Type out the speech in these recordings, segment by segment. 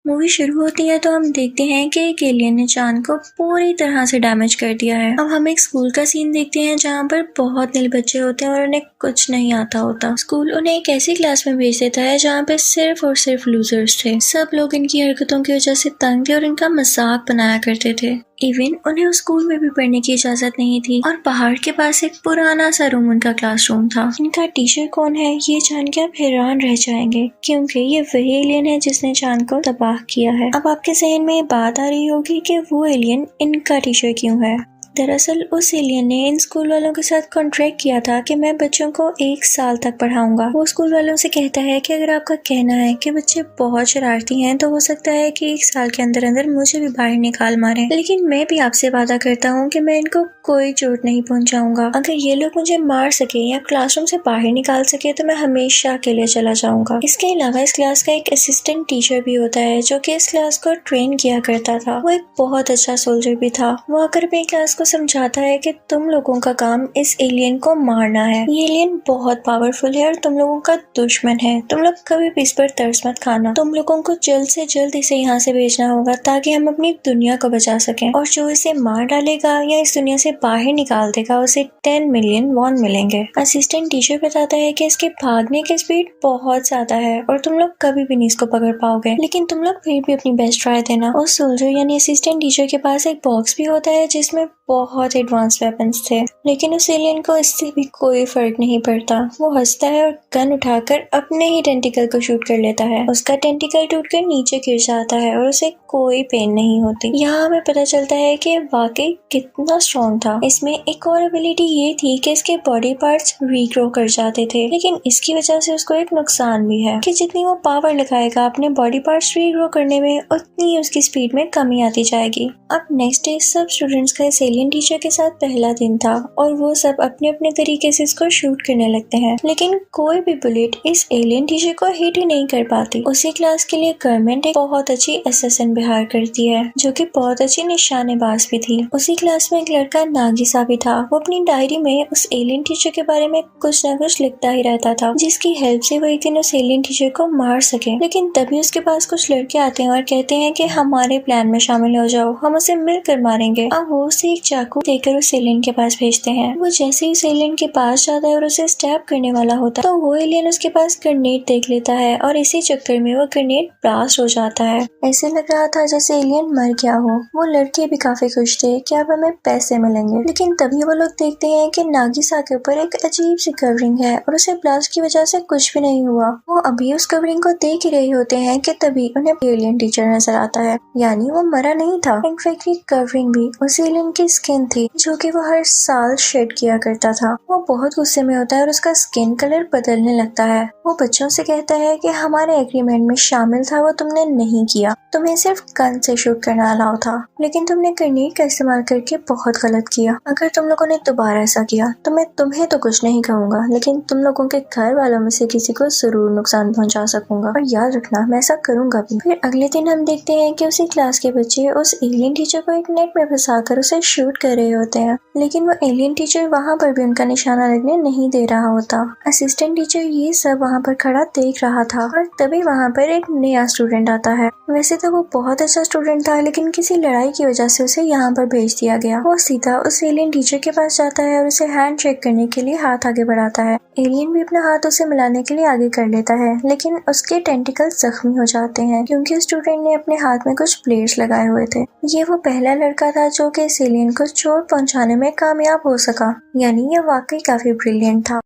Movie शुरू होती है तो हम देखते हैं कि एक एलियन ने चांद को पूरी तरह से डैमेज कर दिया है। अब हम एक स्कूल का सीन देखते हैं जहाँ पर बहुत नील बच्चे होते हैं और उन्हें कुछ नहीं आता होता। स्कूल उन्हें एक ऐसी क्लास में भेज देता है जहाँ पे सिर्फ और सिर्फ लूजर्स थे। सब लोग इनकी हरकतों की वजह से तंग थे और इनका मजाक बनाया करते थे। इवन उन्हें उस स्कूल में भी पढ़ने की इजाजत नहीं थी और पहाड़ के पास एक पुराना सा रूम उनका क्लासरूम था। इनका टीचर कौन है ये जान के आप हैरान रह जाएंगे, क्योंकि ये वही एलियन है जिसने चांद को तबाह किया है। अब आपके जहन में ये बात आ रही होगी कि वो एलियन इनका टीचर क्यों है। दरअसल उस एलियन ने इन स्कूल वालों के साथ कॉन्ट्रैक्ट किया था कि मैं बच्चों को 1 साल तक पढ़ाऊंगा। वो स्कूल वालों से कहता है कि अगर आपका कहना है कि बच्चे बहुत शरारती हैं तो हो सकता है कि 1 साल के अंदर अंदर मुझे भी बाहर निकाल मारें, लेकिन मैं भी आपसे वादा करता हूँ कि मैं इनको कोई चोट नहीं पहुंचाऊंगा। अगर ये लोग मुझे मार सके या क्लासरूम से बाहर निकाल सके तो मैं हमेशा के लिए चला जाऊंगा। इसके अलावा इस क्लास का एक असिस्टेंट टीचर भी होता है जो कि इस क्लास को ट्रेन किया करता था। वो एक बहुत अच्छा सोल्जर भी था। वो आकर अपनी क्लास समझाता है कि तुम लोगों का काम इस एलियन को मारना है। ये एलियन बहुत पावरफुल है और तुम लोगों का दुश्मन है। तुम लोग कभी भी इस पर तरस मत खाना। तुम लोगों को जल्द से जल्द इसे यहाँ से भेजना होगा ताकि हम अपनी दुनिया को बचा सकें, और जो इसे मार डालेगा या इस दुनिया से बाहर निकाल देगा उसे 10 मिलियन वॉन मिलेंगे। असिस्टेंट टीचर बताता है कि इसके भागने की स्पीड बहुत ज्यादा है और तुम लोग कभी भी नहीं इसको पकड़ पाओगे, लेकिन तुम लोग फिर भी अपनी बेस्ट ट्राई देना। उस सोल्जर यानी असिस्टेंट टीचर के पास एक बॉक्स भी होता है जिसमें बहुत एडवांस वेपन्स थे, लेकिन उस एलियन को इससे भी कोई फर्क नहीं पड़ता। वो हंसता है और गन उठाकर अपने ही टेंटिकल को शूट कर लेता है। उसका टेंटिकल टूटकर नीचे गिर जाता है और उसे कोई पेन नहीं होती। यहाँ हमें पता चलता है कि वाकई कितना स्ट्रॉन्ग था। इसमें एक और एबिलिटी ये थी कि इसके बॉडी पार्ट्स रीग्रो कर जाते थे, लेकिन इसकी वजह से उसको एक नुकसान भी है कि जितनी वो पावर लगाएगा अपने बॉडी पार्ट्स रीग्रो करने में, उतनी ही उसकी स्पीड में कमी आती जाएगी। अब नेक्स्ट डे सब स्टूडेंट्स का एलियन टीचर के साथ पहला दिन था और वो सब अपने अपने तरीके से इसको शूट करने लगते हैं, लेकिन कोई भी बुलेट इस एलियन टीचर को हिट ही नहीं कर पाती। उसी क्लास के लिए गवर्नमेंट एक बहुत अच्छी असिस्टेंट हायर करती है जो कि बहुत अच्छी निशानेबाज भी थी। उसी क्लास में एक लड़का नागिसा भी था। वो अपनी डायरी में उस एलियन टीचर के बारे में कुछ न कुछ लिखता ही रहता था, जिसकी हेल्प से वो एक दिन उस एलियन टीचर को मार सके। लेकिन तभी उसके पास कुछ लड़के आते हैं और कहते हैं कि हमारे प्लान में शामिल हो जाओ, हम उसे मिलकर मारेंगे। अब वो उसे एक चाकू देकर उस एलियन के पास भेजते हैं। वो जैसे ही उस एलियन के पास जाता है और उसे स्टैब करने वाला होता है तो वो एलियन उसके पास ग्रेनेड देख लेता है और इसी चक्कर में वो ग्रेनेड ब्लास्ट हो जाता है। ऐसे लग रहा था जैसे एलियन मर गया हो। वो लड़के भी काफी खुश थे कि अब हमें पैसे मिलेंगे, लेकिन तभी वो लोग देखते हैं कि नागिसा के ऊपर एक अजीब सी कवरिंग है और उसे ब्लास्ट की वजह से कुछ भी नहीं हुआ। वो अभी उस कवरिंग को देख ही रहे होते हैं कि तभी उन्हें एलियन टीचर नजर आता है, यानी वो मरा नहीं था। इनफैक्ट ये कवरिंग भी उस एलियन की स्किन थी जो कि वो हर साल शेड किया करता था। वो बहुत गुस्से में होता है और उसका स्किन कलर बदलने लगता है। वो बच्चों से कहता है कि हमारे एग्रीमेंट में शामिल था वो तुमने नहीं किया, तुम्हें सिर्फ गन से शूट करना अलाउ था, लेकिन तुमने ग्रेनेड का इस्तेमाल करके बहुत गलत किया। अगर तुम लोगों ने दोबारा ऐसा किया तो मैं तुम्हें तो कुछ नहीं कहूँगा, लेकिन तुम लोगों के घर वालों में से किसी को जरूर नुकसान पहुँचा सकूंगा, और याद रखना मैं ऐसा करूंगा भी। फिर अगले दिन हम देखते हैं कि उसी क्लास के बच्चे उस एलियन टीचर को एक नेट में फंसाकर उसे शूट कर रहे होते हैं, लेकिन वो एलियन टीचर वहाँ पर भी उनका निशाना लगने नहीं दे रहा होता। असिस्टेंट टीचर ये सब वहाँ पर खड़ा देख रहा था और तभी वहाँ पर एक नया स्टूडेंट आता है। वैसे तो वो बहुत अच्छा स्टूडेंट था, लेकिन किसी लड़ाई की वजह से उसे यहाँ पर भेज दिया गया। वो सीधा उस एलियन टीचर के पास जाता है और उसे हैंड शेक करने के लिए हाथ आगे बढ़ाता है। एलियन भी अपना हाथ उसे मिलाने के लिए आगे कर लेता है, लेकिन उसके टेंटिकल जख्मी हो जाते हैं क्योंकि स्टूडेंट ने अपने हाथ में कुछ प्लेट्स लगाए हुए थे। ये वो पहला लड़का था जो कि इस एलियन को चोट पहुंचाने में कामयाब हो सका, यानी ये वाकई काफी ब्रिलियंट था।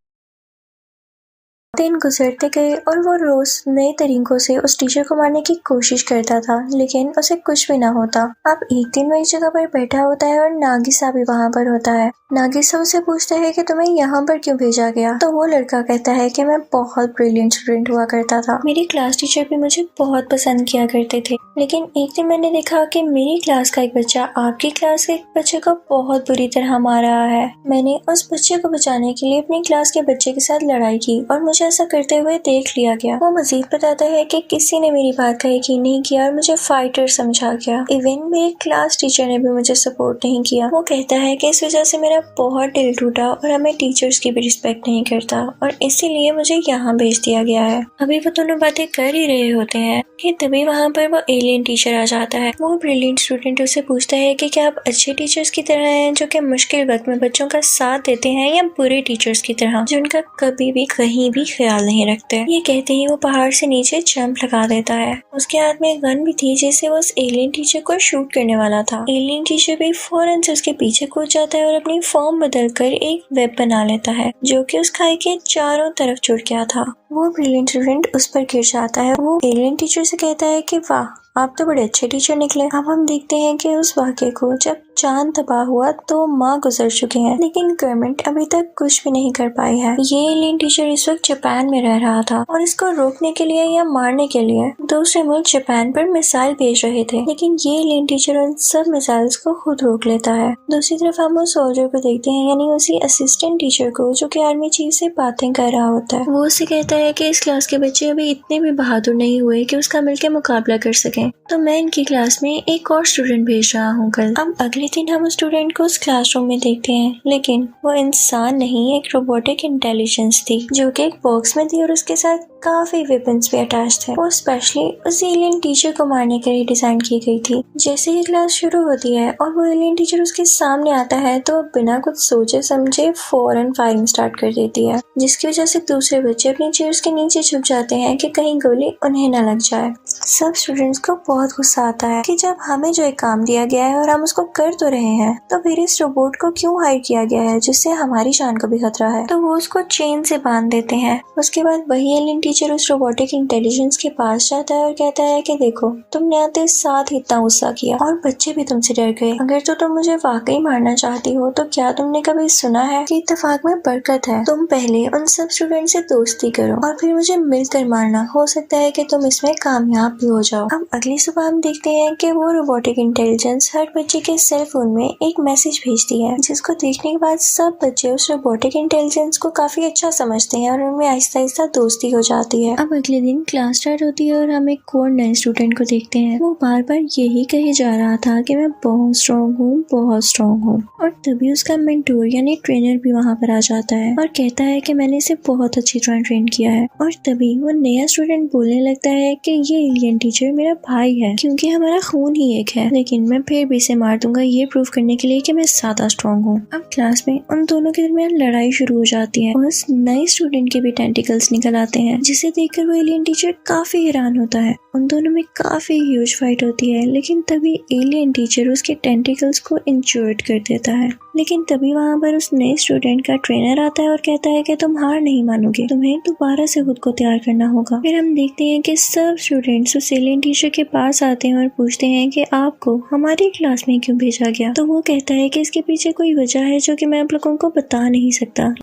दिन गुजरते गए और वो रोज नए तरीकों से उस टीचर को मारने की कोशिश करता था, लेकिन उसे कुछ भी ना होता। अब एक दिन वही जगह पर बैठा होता है और नागिसा भी वहाँ पर होता है। नागिसा उसे पूछता है कि तुम्हें यहाँ पर क्यों भेजा गया, तो वो लड़का कहता है कि मैं बहुत ब्रिलियंट स्टूडेंट हुआ करता था, मेरी क्लास टीचर भी मुझे बहुत पसंद किया करते थे, लेकिन एक दिन मैंने देखा कि मेरी क्लास का एक बच्चा आपकी क्लास के एक बच्चे को बहुत बुरी तरह मार रहा है। मैंने उस बच्चे को बचाने के लिए अपनी क्लास के बच्चे के साथ लड़ाई की और मुझे ऐसा करते हुए देख लिया गया। वो मजीद बताता है कि किसी ने मेरी बात का यकीन नहीं किया और मुझे फाइटर समझा गया। इवन मेरे क्लास टीचर ने भी मुझे सपोर्ट नहीं किया। वो कहता है कि इस वजह से मेरा मेरा बहुत दिल टूटा और हमें टीचर्स की भी रिस्पेक्ट नहीं करता और इसीलिए मुझे यहाँ भेज दिया गया है। अभी वो दोनों बातें कर ही रहे होते हैं कि तभी वहाँ पर वो एलियन टीचर आ जाता है। वो ब्रिलियंट स्टूडेंट उससे पूछता है कि क्या आप अच्छे टीचर्स की तरह हैं जो कि मुश्किल वक्त में बच्चों का साथ देते हैं, या बुरे टीचर्स की तरह जो उनका कभी भी कहीं भी ख्याल नहीं रखते। ये कहते ही वो पहाड़ से नीचे जंप लगा देता है। उसके हाथ में एक गन भी थी जिससे वो उस एलियन टीचर को शूट करने वाला था। एलियन टीचर भी फौरन से उसके पीछे कूद जाता है और अपनी फॉर्म बदलकर एक वेब बना लेता है जो कि उस खाई के चारों तरफ जुड़ गया था। वो ब्रिलियंट स्टूडेंट उस पर गिर जाता है। वो एलियन टीचर से कहता है कि वाह, आप तो बड़े अच्छे टीचर निकले। अब हम देखते हैं कि उस वाक़े को जब चांद तबाह हुआ तो माँ गुजर चुके हैं, लेकिन गवर्नमेंट अभी तक कुछ भी नहीं कर पाई है। ये एलियन टीचर इस वक्त जापान में रह रहा था और इसको रोकने के लिए या मारने के लिए दूसरे मुल्क जापान पर मिसाइल भेज रहे थे, लेकिन ये एलियन टीचर उन सब मिसाइल्स को खुद रोक लेता है। दूसरी तरफ हम उस सोल्जर को देखते हैं, यानी उसी असिस्टेंट टीचर को जो कि आर्मी चीफ से बातें कर रहा होता है। वो उसे कहता है कि इस क्लास के बच्चे अभी इतने भी बहादुर नहीं हुए कि उसका मिलकर मुकाबला कर सकें, तो मैं इनकी क्लास में एक और स्टूडेंट भेज रहा हूँ कल। अब अगले दिन हम उस स्टूडेंट को उस क्लासरूम में देखते हैं, लेकिन वो इंसान नहीं, एक रोबोटिक इंटेलिजेंस थी जो कि एक बॉक्स में थी और उसके साथ काफी वेपन्स भी अटैच थे। वो स्पेशली उस एलियन टीचर को मारने के लिए डिजाइन की गई थी। जैसे ही क्लास शुरू होती है और वो एलियन टीचर उसके सामने आता है तो बिना कुछ सोचे समझे फौरन फायरिंग स्टार्ट कर देती है, जिसकी वजह से दूसरे बच्चे अपनी चेयर्स के नीचे छुप जाते हैं कि कहीं गोली उन्हें न लग जाए। सब स्टूडेंट्स को बहुत गुस्सा आता है कि जब हमें जो एक काम दिया गया है और हम उसको कर तो रहे हैं, तो फिर इस रोबोट को क्यों हायर किया गया है जिससे हमारी जान को भी खतरा है। तो वो उसको चेन से बांध देते हैं। उसके बाद वही एलियन टीचर उस रोबोटिक इंटेलिजेंस के पास जाता है और कहता है कि देखो, तुमने आते साथ ही इतना गुस्सा किया और बच्चे भी तुमसे डर गए। अगर तो तुम मुझे वाकई मारना चाहती हो तो क्या तुमने कभी सुना है कि इत्तेफाक में बरकत है। तुम पहले उन सब स्टूडेंट से दोस्ती करो और फिर मुझे मिलकर मारना, हो सकता है कि तुम इसमें कामयाब भी हो जाओ। अब अगली सुबह हम देखते हैं कि वो रोबोटिक इंटेलिजेंस हर बच्चे के सेल फोन में एक मैसेज भेजती है, जिसको देखने के बाद सब बच्चे उस रोबोटिक इंटेलिजेंस को काफी अच्छा समझते हैं और उनमें आहिस्ता आहिस्ता दोस्ती हो जाती है। अब अगले दिन क्लास स्टार्ट होती है और हम एक और नए स्टूडेंट को देखते हैं। वो बार बार यही कहे जा रहा था कि मैं बहुत स्ट्रॉन्ग हूँ, बहुत स्ट्रॉन्ग हूँ, और तभी उसका मेंटोर यानी ट्रेनर भी वहाँ पर आ जाता है और कहता है कि मैंने इसे बहुत अच्छी तरह ट्रेन किया है। और तभी वो नया स्टूडेंट बोलने लगता है कि ये एलियन टीचर मेरा भाई है क्योंकि हमारा खून ही एक है, लेकिन मैं फिर भी इसे मार दूंगा ये प्रूव करने के लिए कि मैं ज्यादा स्ट्रॉन्ग हूँ। अब क्लास में उन दोनों के दरमियान लड़ाई शुरू हो जाती है और उस नए स्टूडेंट के भी टेंटिकल्स निकल आते हैं, जिसे देखकर वो एलियन टीचर काफी हैरान होता है। उन दोनों में काफी ह्यूज फाइट होती है, लेकिन तभी एलियन टीचर उसके टेंटिकल्स को इंजर्ड कर देता है। लेकिन तभी वहाँ पर उस नए स्टूडेंट का ट्रेनर आता है और कहता है कि तुम हार नहीं मानोगे, तुम्हें दोबारा से खुद को तैयार करना होगा। फिर हम देखते हैं कि सब स्टूडेंट्स उस एलियन टीचर के पास आते हैं और पूछते हैं कि आपको हमारी क्लास में क्यों भेजा गया। तो वो कहता है कि इसके पीछे कोई वजह है जो कि मैं आप लोगों को बता नहीं सकता,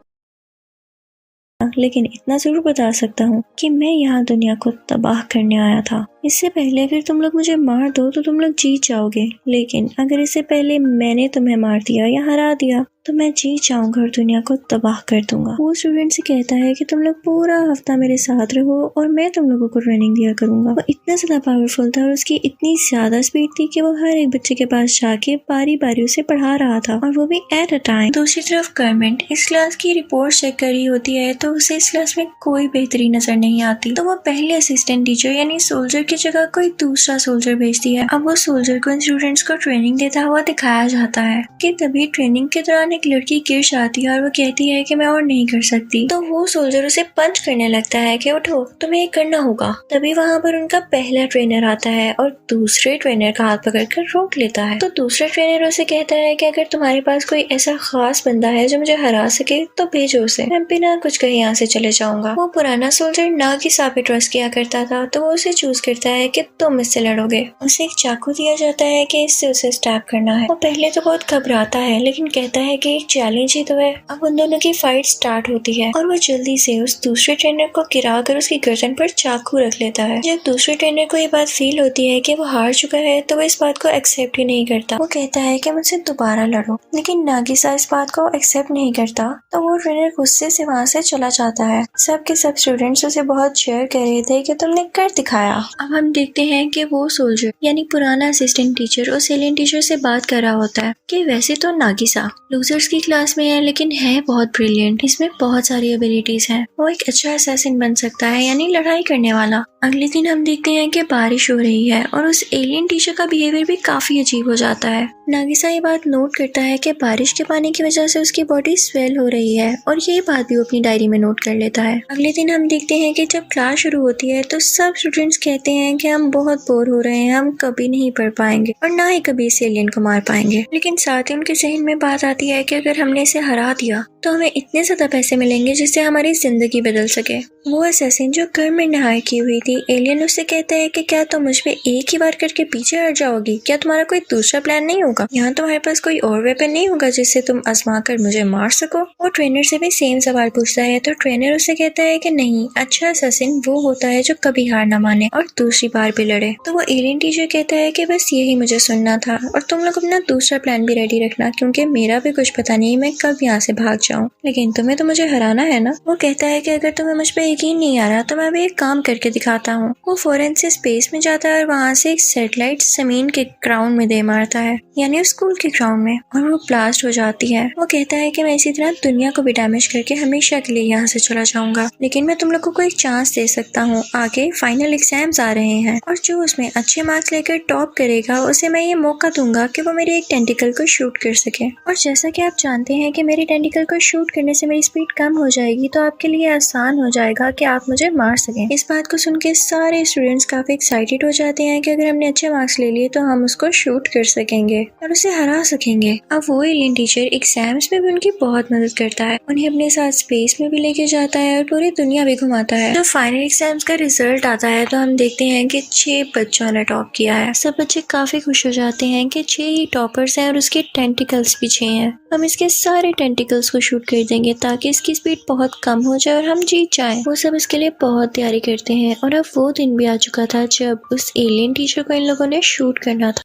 लेकिन इतना जरूर बता सकता हूँ कि मैं यहाँ दुनिया को तबाह करने आया था। इससे पहले अगर तुम लोग मुझे मार दो तो तुम लोग जीत जाओगे, लेकिन अगर इससे पहले मैंने तुम्हें मार दिया या हरा दिया तो मैं जीत जाऊंगा और दुनिया को तबाह कर दूंगा। वो स्टूडेंट से कहता है कि तुम लोग पूरा हफ्ता मेरे साथ रहो और मैं तुम लोगों को ट्रेनिंग दिया करूंगा। वो इतना ज्यादा पावरफुल था और उसकी इतनी ज्यादा स्पीड थी कि वो हर एक बच्चे के पास जाके बारी बारी उसे पढ़ा रहा था, और वो भी एट अ टाइम। दूसरी तरफ गवर्नमेंट इस क्लास की रिपोर्ट चेक कर रही होती है तो उसे इस क्लास में कोई बेहतरी नजर नहीं आती, तो वो पहले असिस्टेंट टीचर यानी सोल्जर की जगह कोई दूसरा सोल्जर भेजती है। अब वो सोल्जर को इन स्टूडेंट्स को ट्रेनिंग देता हुआ दिखाया जाता है कि तभी ट्रेनिंग के दौरान एक लड़की गिर जाती है और वो कहती है कि मैं और नहीं कर सकती। तो वो सोल्जर उसे पंच करने लगता है कि उठो, तुम्हें ये करना होगा। तभी वहाँ पर उनका पहला ट्रेनर आता है और दूसरे ट्रेनर का हाथ पकड़कर रोक लेता है। तो दूसरा ट्रेनर उसे कहता है कि अगर तुम्हारे पास कोई ऐसा खास बंदा है जो मुझे हरा सके तो भेजो उसे, मैं बिना कुछ कहे यहाँ से चले जाऊंगा। वो पुराना सोल्जर नागिसा पे ट्रस्ट किया करता था, तो वो उसे चूज करता है कि तुम इससे लड़ोगे। उसे एक चाकू दिया जाता है कि इससे उसे स्टैब करना है। वो पहले तो बहुत घबराता है, लेकिन कहता है कि एक चैलेंज ही तो है। अब उन दोनों की फाइट स्टार्ट होती है और वो जल्दी से उस दूसरे ट्रेनर को गिरा कर उसकी गर्दन पर चाकू रख लेता है। जब दूसरे ट्रेनर को ये बात फील होती है कि वो हार चुका है तो वो इस बात को एक्सेप्ट ही नहीं करता। वो कहता है कि मुझसे दोबारा लड़ो, लेकिन नागिसा इस बात को एक्सेप्ट नहीं करता, तो वो ट्रेनर गुस्से से वहाँ से चला जाता है। सब के सब स्टूडेंट्स उसे बहुत शेयर कर रहे थे कि तुमने कर दिखाया। अब हम देखते हैं कि वो सोल्जर यानी पुराना असिस्टेंट टीचर उस एलियन टीचर से बात कर रहा होता है कि वैसे तो नागिसा लूजर ऑफिसर्स की क्लास में है लेकिन है बहुत ब्रिलियंट। इसमें बहुत सारी एबिलिटीज हैं। वो एक अच्छा असैसिन बन सकता है, यानी लड़ाई करने वाला। अगले दिन हम देखते हैं कि बारिश हो रही है और उस एलियन टीचर का बिहेवियर भी काफी अजीब हो जाता है। नागिसा ये बात नोट करता है कि बारिश के पानी की वजह से उसकी बॉडी स्वेल हो रही है और ये बात भी वो अपनी डायरी में नोट कर लेता है। अगले दिन हम देखते हैं कि जब क्लास शुरू होती है तो सब स्टूडेंट्स कहते हैं कि हम बहुत बोर हो रहे हैं, हम कभी नहीं पढ़ पाएंगे और ना ही कभी इस एलियन को मार पाएंगे। लेकिन साथ ही उनके जहन में बात आती है कि अगर हमने इसे हरा दिया तो हमें इतने ज्यादा पैसे मिलेंगे जिससे हमारी जिंदगी बदल सके। वो असैसिन जो गवर्नमेंट ने हायर की हुई थी, एलियन उससे कहता है कि क्या तुम मुझ पे एक ही बार करके पीछे हट जाओगी? क्या तुम्हारा कोई दूसरा प्लान नहीं होगा? यहाँ तुम्हारे पास कोई और वेपन नहीं होगा जिससे तुम आजमा कर मुझे मार सको? वो ट्रेनर से भी सेम सवाल पूछता है तो ट्रेनर उससे कहता है कि नहीं, अच्छा असैसिन वो होता है जो कभी हार ना माने और दूसरी बार भी लड़े। तो वो एलियन टीचर कहता है कि बस यही मुझे सुनना था और तुम लोग अपना दूसरा प्लान भी रेडी रखना, क्योंकि मेरा भी कुछ पता नहीं मैं कब यहाँ से भाग जाऊँ, लेकिन तुम्हें तो मुझे हराना है ना। वो कहता है कि अगर तुम्हें मुझ पे यकीन नहीं आ रहा तो मैं भी एक काम करके दिखाता हूँ। वो फौरन से स्पेस में जाता है और वहाँ से एक सैटेलाइट जमीन के ग्राउंड में दे मारता है, यानी स्कूल के ग्राउंड में, और वो ब्लास्ट हो जाती है। वो कहता है कि मैं इसी तरह दुनिया को भी डैमेज करके हमेशा के लिए यहाँ से चला जाऊंगा, लेकिन मैं तुम लोगों को एक चांस दे सकता हूँ। आगे फाइनल एग्जाम्स आ रहे हैं और जो उसमें अच्छे मार्क्स लेकर टॉप करेगा उसे मैं ये मौका दूंगा कि वो मेरे एक टेंटिकल को शूट कर सके। और जैसा कि आप जानते हैं कि मेरे टेंटिकल को शूट करने से मेरी स्पीड कम हो जाएगी, तो आपके लिए आसान हो जाएगा कि आप मुझे मार सकें। इस बात को सुन के सारे स्टूडेंट्स काफी एक्साइटेड हो जाते हैं कि अगर हमने अच्छे मार्क्स ले लिए तो हम उसको शूट कर सकेंगे और उसे हरा सकेंगे। अब वो एलियन टीचर एग्जाम्स में भी उनकी बहुत मदद करता है, उन्हें अपने साथ स्पेस में भी लेके जाता है और पूरी दुनिया भी घुमाता है। जब फाइनल एग्जाम्स का रिजल्ट आता है तो हम देखते हैं कि 6 बच्चों ने टॉप किया है। सब बच्चे काफी खुश हो जाते हैं कि 6 ही टॉपर्स हैं और उसके टेंटिकल्स भी 6 हैं। हम इसके सारे टेंटिकल्स को शूट कर देंगे ताकि इसकी स्पीड बहुत कम हो जाए और हम जीत जाएं। वो सब इसके लिए बहुत तैयारी करते हैं और अब वो दिन भी आ चुका था जब उस एलियन टीचर को इन लोगों ने शूट करना था।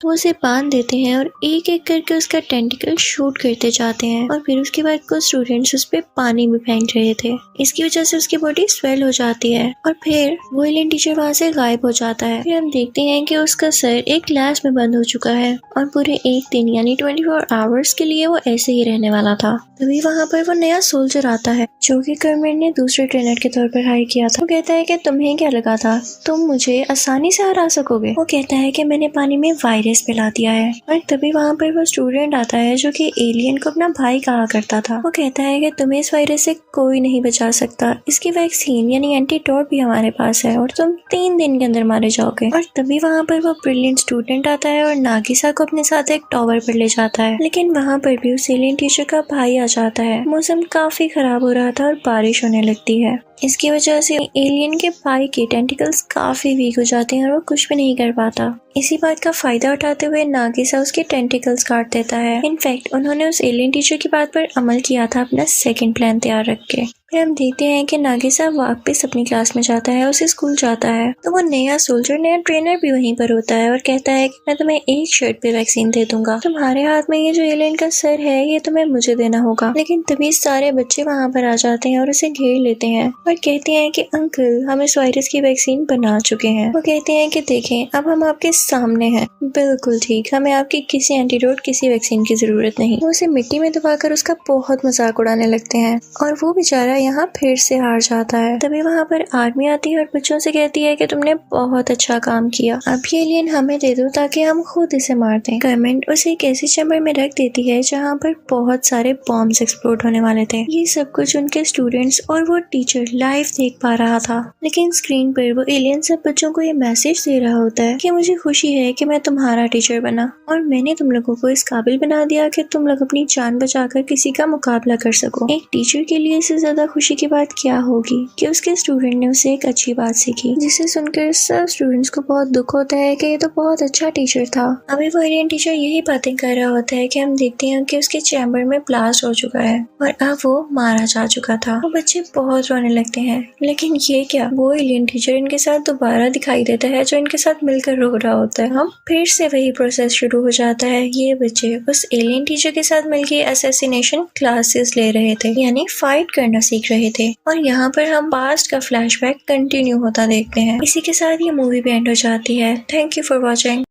तो उसे बांध देते हैं और एक एक करके उसका टेंटिकल शूट करते जाते हैं और फिर उसके बाद कुछ स्टूडेंट्स उस पे पानी भी फेंक रहे थे। इसकी वजह से उसकी बॉडी स्वेल हो जाती है और फिर वो एलियन टीचर वहाँ से गायब हो जाता है। फिर हम देखते हैं कि उसका सर एक ग्लास में बंद हो चुका है और पूरे एक दिन यानी 24 आवर्स के लिए वो ऐसे ही रहने वाला था। तभी वहाँ पर वो नया सोल्जर आता है जो कि गवर्नमेंट ने दूसरे ट्रेनर के तौर पर हायर किया था। वो कहता है कि तुम्हें क्या लगा था तुम मुझे आसानी से हरा सकोगे? वो कहता है कि मैंने पानी में वायरस फैला दिया है। और तभी वहाँ पर वो स्टूडेंट आता है जो कि एलियन को अपना भाई कहा करता था। वो कहता है कि तुम्हें इस वायरस से कोई नहीं बचा सकता, इसकी वैक्सीन यानी एंटीडोट भी हमारे पास है और तुम 3 दिन के अंदर मारे जाओगे। और तभी वहाँ पर वो ब्रिलियंट स्टूडेंट आता है और नागिसा को अपने साथ एक टावर पर ले जाता है, लेकिन वहाँ पर भी उस एलियन टीचर का भाई आ जाता है। मौसम काफी खराब हो रहा था और बारिश होने लगती है। इसकी वजह से एलियन के भाई के टेंटिकल्स काफी वीक हो जाते हैं और वो कुछ भी नहीं कर पाता। इसी बात का फायदा उठाते हुए नागिसा उसके टेंटिकल्स काट देता है। इनफैक्ट उन्होंने उस एलियन टीचर की बात पर अमल किया था अपना सेकंड प्लान तैयार रख के। फिर हम देखते हैं कि नागिसा वापस अपनी क्लास में जाता है, उसे स्कूल जाता है तो वो नया सोल्जर नया ट्रेनर भी वहीं पर होता है और कहता है कि मैं तुम्हें एक शर्ट पे वैक्सीन दे दूंगा, तुम्हारे हाथ में ये जो एलियन का सर है ये तुम्हें मुझे देना होगा। लेकिन तभी सारे बच्चे वहाँ पर आ जाते हैं और उसे घेर लेते हैं और कहते हैं कि अंकल हम इस वायरस की वैक्सीन बना चुके हैं। वो कहते हैं कि देखें अब हम आपके सामने हैं, बिल्कुल ठीक, हमें आपकी किसी एंटीडोट किसी वैक्सीन की जरूरत नहीं। वो उसे मिट्टी में दबाकर उसका बहुत मजाक उड़ाने लगते हैं और वो बेचारा यहाँ फिर से हार जाता है। तभी वहाँ पर आर्मी आती है और बच्चों से कहती है कि तुमने बहुत अच्छा काम किया, अब ये एलियन हमें दे दो ताकि हम खुद इसे मार दें। गवर्नमेंट उसे एक ऐसी चैम्बर में रख देती है जहाँ पर बहुत सारे बॉम्ब्स एक्सप्लोड होने वाले थे। ये सब कुछ उनके स्टूडेंट्स और वो टीचर लाइव देख पा रहा था, लेकिन स्क्रीन पर वो एलियन सब बच्चों को ये मैसेज दे रहा होता है कि मुझे खुशी है कि मैं तुम्हारा टीचर बना और मैंने तुम लोगों को इस काबिल बना दिया कि तुम लोग अपनी जान बचाकर किसी का मुकाबला कर सको। एक टीचर के लिए इससे ज्यादा खुशी की बात क्या होगी कि उसके स्टूडेंट ने उसे एक अच्छी बात सीखी, जिसे सुनकर सब स्टूडेंट्स को बहुत दुख होता है कि ये तो बहुत अच्छा टीचर था। अभी वो एलियन टीचर यही बातें कर रहा होता है कि हम देखते हैं कि उसके चैम्बर में ब्लास्ट हो चुका है और अब वो मारा जा चुका था। वो बच्चे बहुत रोने लगते हैं, लेकिन ये क्या, वो एलियन टीचर इनके साथ दोबारा दिखाई देता है जो इनके साथ मिलकर रो रहा होता है। हम फिर से वही प्रोसेस शुरू हो जाता है। ये बच्चे उस एलियन टीचर के साथ मिलकर असैसिनेशन क्लासेस ले रहे थे, यानी फाइट करना सीख रहे थे और यहाँ पर हम पास्ट का फ्लैशबैक कंटिन्यू होता देखते हैं। इसी के साथ ये मूवी भी एंड हो जाती है। Thank you for watching.